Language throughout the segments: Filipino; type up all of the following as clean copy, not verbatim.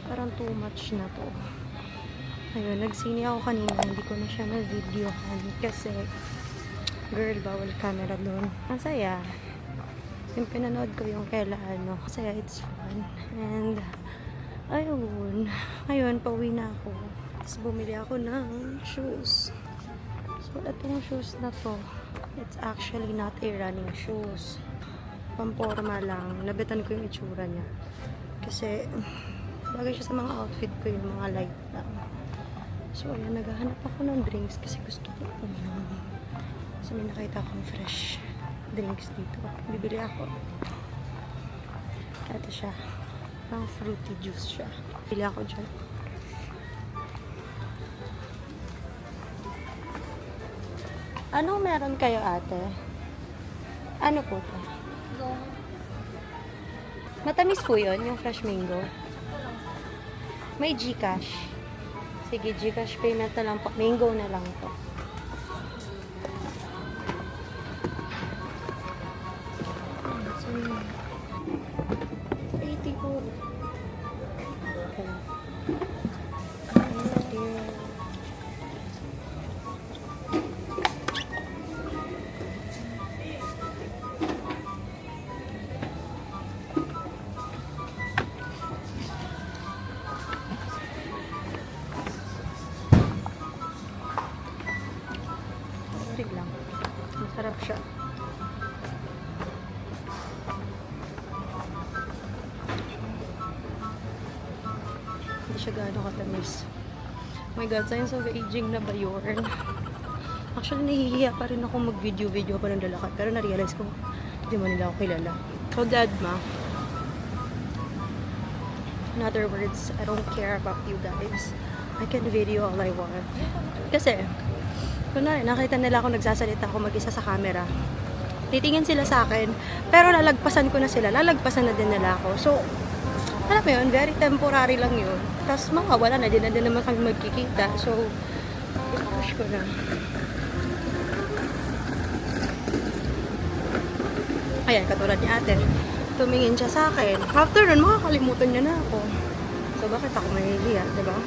Parang too much na to. Ayun, nagsini ako kanina. Hindi ko na siya na-videohan kasi girl, bawal camera doon. Masaya. Yung pinanood ko yung kaila ano. Masaya, it's fun. And ayun. Ngayon, pauwi na ako. Tapos bumili ako ng shoes. So, itong shoes na to, it's actually not a running shoes. Pamporma lang. Nabitan ko yung itsura niya. Kasi bagay siya sa mga outfit ko, yung mga light lang. So, ayan, naghahanap ako ng drinks kasi gusto ko uminom. So, may nakita akong fresh drinks dito. Bibili ako. Ito siya. Pang fruity juice siya. Bili ako dyan. Anong meron kayo, ate? Ano po ito? Matamis po yun, yung fresh mango. May Gcash. Sige, Gcash payment na lang po. Mango na lang po. So, 80 po. Okay. lang. Masarap siya. Hindi siya gaano katamis. My God, signs of aging na ba yun? Actually, nahihiya pa rin ako mag-video pa ng lalakad. Pero na-realize ko, hindi mo nila ako kilala. So, dad ma. In other words, I don't care about you guys. I can video all I want. Kasi, kunwari, nakita nila ako nagsasalita ako mag-isa sa camera. Titingin sila sa akin, pero lalagpasan ko na sila. Lalagpasan na din nila ako. So, alam mo yun, very temporary lang yun. Tapos makawala na din naman kami magkikita. So, push ko na. Ayan, katulad ni ate. Tumingin siya sa akin. After nun, makakalimutan niya na ako. So, bakit ako mahihiya, diba?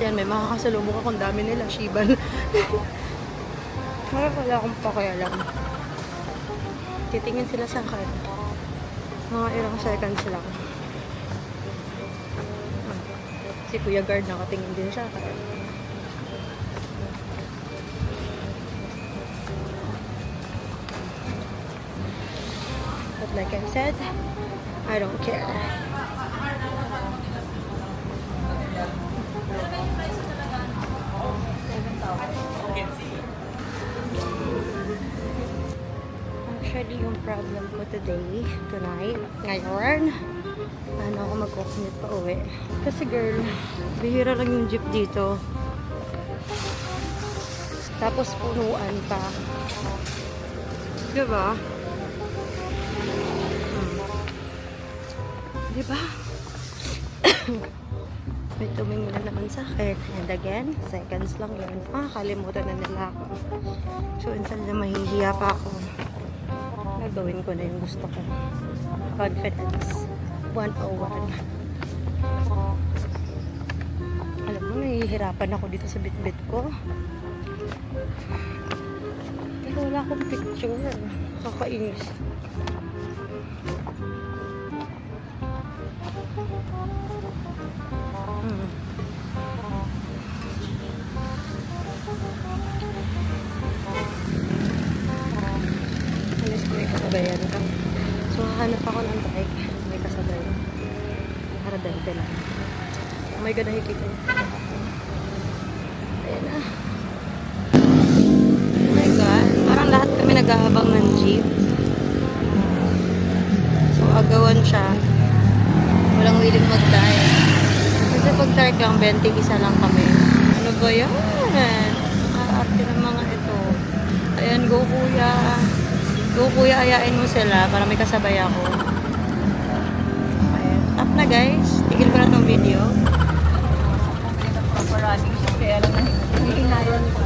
Yan, may makakasalubong akong dami nila. Shiban. Wala akong pakialam. Titingin sila sa akin. Mga ilang seconds lang. Si Kuya Guard nakatingin din sa akin. But like I said, I don't care. Actually, yung problem ko tonight, ngayon, ano ako mag-commute pa uwi. Kasi girl, bihira lang yung jeep dito. Tapos punuan pa. Diba? Diba? May tumingin na naman sa akin. And again, seconds lang yun. Kalimutan na nila ako. So, insan na mahihiya pa ako. Gagawin ko na yung gusto ko. Confidence 101. Alam mo, nahihirapan ako dito sa bit-bit ko. Pero wala akong picture. Kakainis. May kasabayan ka. So, hanap ako ng bike. May kasabayan. Para dente lang. Oh my God, nakikita niyo. Ayan na. Oh my God. Parang lahat kami nag-aabang ng jeep. So, agawan siya. Walang willing mag-tire. Kasi pag-tire lang, 20 isa lang kami. Ano ba yan? Arte ng mga ito. Ayan, go kuya. Go kuya, ayain mo sila para may kasabay ako. Ayan. Up na guys. Tigil ko na tong video. Paparaming siya. Kaya lang nahihinayan ko.